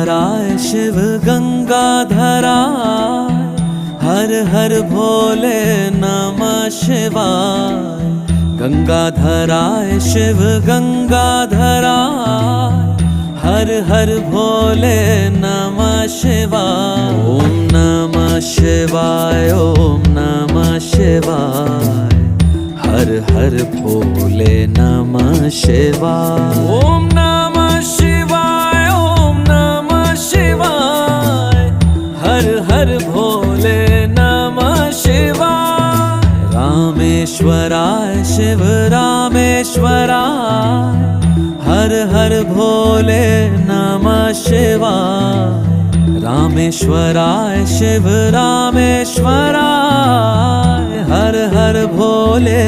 रामेश्वराय शिव गंगाधराय, हर हर भोले नमः शिवाय। गंगाधराय शिव गंगाधराय, हर हर भोले नमः शिवाय। ओम नमः शिवाय, ओम नमः शिवाय, हर हर भोले नमः शिवाय। ओम नमः शिवाय, ओम नमः शिवाय, हर हर भोले नमः शिवाय। रामेश्वराय शिव रामेश्वराय, हर हर भोले नमः शिवाय। रामेश्वराय शिव रामेश्वराय, हर हर भोले